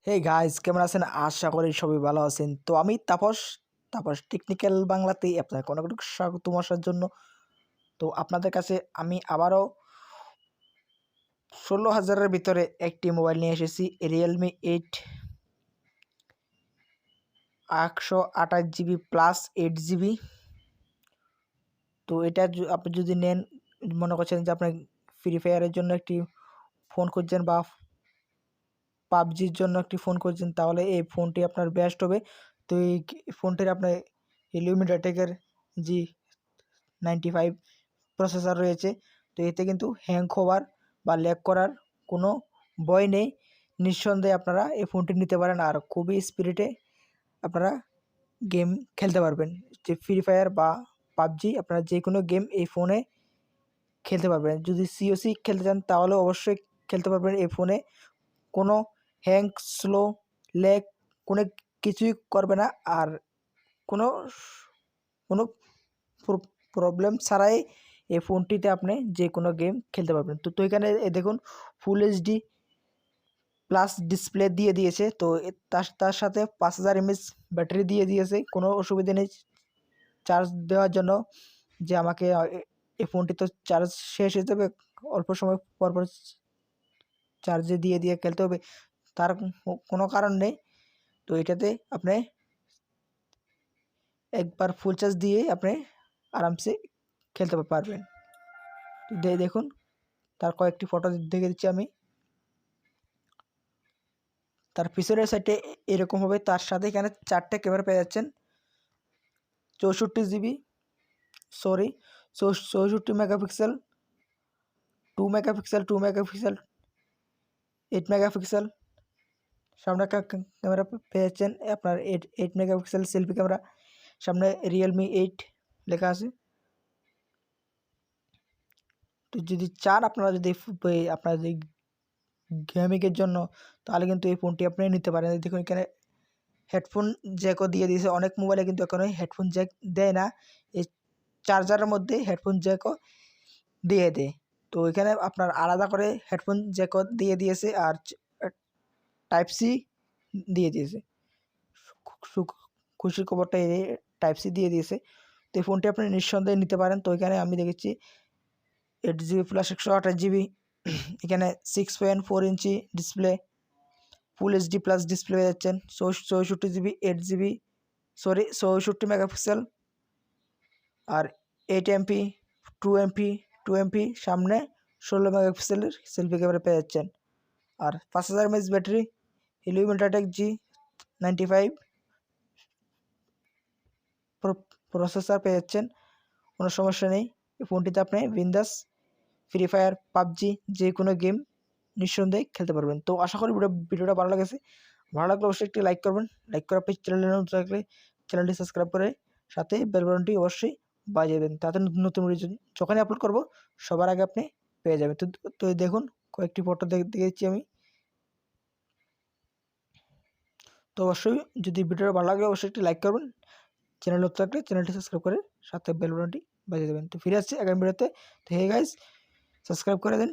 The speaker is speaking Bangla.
হে গাইস, কেমন আছেন? আশা করি সবাই ভালো আছেন। তো আমি তাপস তাপস টেকনিক্যাল বাংলাতেই আপনাকে অনেক অনেক স্বাগতম আসার জন্য। তো আপনাদের কাছে আমি আবারও 16,000-এর ভিতরে একটি মোবাইল নিয়ে এসেছি, রিয়েলমি 8 128GB প্লাস 8GB। তো এটা আপনি যদি নেন, মনে করছেন যে আপনি ফ্রি ফায়ারের জন্য একটি ফোন খুঁজছেন বা পাবজির জন্য একটি ফোন খুঁজছেন, তাহলে এই ফোনটি আপনার বেস্ট হবে। তো এই ফোনটির আপনার লুমিটেকের G95 প্রসেসর রয়েছে। তো এতে কিন্তু হ্যাং হওয়ার বা ল্যাগ করার কোনো ভয় নেই। নিঃসন্দেহে আপনারা এই ফোনটি নিতে পারেন, আর খুবই স্পিডে আপনারা গেম খেলতে পারবেন। যে ফ্রি ফায়ার বা পাবজি, আপনারা যে কোনো গেম এই ফোনে খেলতে পারবেন। যদি সিওসি খেলতে চান তাহলে অবশ্যই খেলতে পারবেন এই ফোনে। কোনো হ্যাং, স্লো, ল্যাগ কোনো কিছুই করবে না, আর কোনো কোনো প্রবলেম ছাড়াই এই ফোনটিতে আপনি যে কোনো গেম খেলতে পারবেন। তো এখানে দেখুন ফুল এইচডি প্লাস ডিসপ্লে দিয়ে দিয়েছে। তো তার সাথে 5000 mAh ব্যাটারি দিয়ে দিয়েছে। কোনো অসুবিধা নেই চার্জ দেওয়ার জন্য, যে আমাকে এই ফোনটি তো চার্জ শেষ হয়ে যাবে, অল্প সময় পরপর চার্জে দিয়ে খেলতে হবে, তার কোনো কারণ নেই। তো এটাতে আপনি একবার ফুল চার্জ দিয়ে আপনি আরামসে খেলতে পারবেন। তো দেখুন, তার কয়েকটি ফটো দেখে দিচ্ছি আমি। তার পিছনের সাইডে এরকম হবে, তার সাথে এখানে 4টে ক্যামেরা পেয়ে যাচ্ছেন। 64 মেগাপিক্সেল, 2 মেগাপিক্সেল, 2 মেগাপিক্সেল, 8 মেগাপিক্সেল সামনে ক্যামেরা পেয়ে যাচ্ছেন। আপনার 8 মেগাপিক্সেল সেলফি ক্যামেরা, সামনে রিয়েলমি 8 লেখা আছে। তো যদি চান আপনারা, যদি গেমিংয়ের জন্য, তাহলে কিন্তু এই ফোনটি আপনি নিতে পারেন। দেখুন এখানে হেডফোন জ্যাকও দিয়ে দিয়েছে। অনেক মোবাইলে কিন্তু এখন হেডফোন জ্যাক দেয় না, এই চার্জারের মধ্যে হেডফোন জ্যাকও দিয়ে দেয়। তো এখানে আপনার আলাদা করে হেডফোন জ্যাকও দিয়ে দিয়েছে, আর টাইপ সি দিয়ে দিয়েছে। খুশির খবরটা এই টাইপ সি দিয়ে দিয়েছে। তো এই ফোনটি আপনি নিঃসন্দেহে নিতে পারেন। তো এখানে আমি দেখেছি 8GB প্লাস 128GB, এখানে 6.4 inch display, full HD plus display পেয়ে যাচ্ছেন। 64GB 8GB, 64 মেগাপিক্সেল, আর 8MP, 2MP সামনে 16 মেগাপিক্সেলের সেলফি ক্যামেরা পেয়ে যাচ্ছেন। আর 5000 mAh ব্যাটারি, লুমিটেক G95 প্রসেসর পেয়ে যাচ্ছেন। কোনো সমস্যা নেই, এই ফোনটিতে আপনি বিন্দাস ফ্রি ফায়ার, পাবজি যে কোনো গেম নিঃসন্দেহে খেলতে পারবেন। তো আশা করি ভিডিওটা ভালো লাগলে অবশ্যই একটি লাইক করবেন। লাইক করার পর চ্যানেলে নতুন থাকলে চ্যানেলটি সাবস্ক্রাইব করে সাথে বেল বাটনটি অবশ্যই বাজিয়ে দেবেন, তাতে নতুন ভিডিও যখনই আপলোড করব সবার আগে আপনি পেয়ে যাবেন। তো দেখুন কয়েকটি ফটো দেখেছি আমি। তো অবশ্যই যদি ভিডিওটা ভালো লাগে অবশ্যই একটি লাইক করবেন, চ্যানেল নতুন থাকলে চ্যানেলটি সাবস্ক্রাইব করে সাথে বেল বাটনটি বাজিয়ে দেবেন। তো ফিরে আসছি আগামী ভিডিওতে। তো হে গাইস, সাবস্ক্রাইব করে দেন।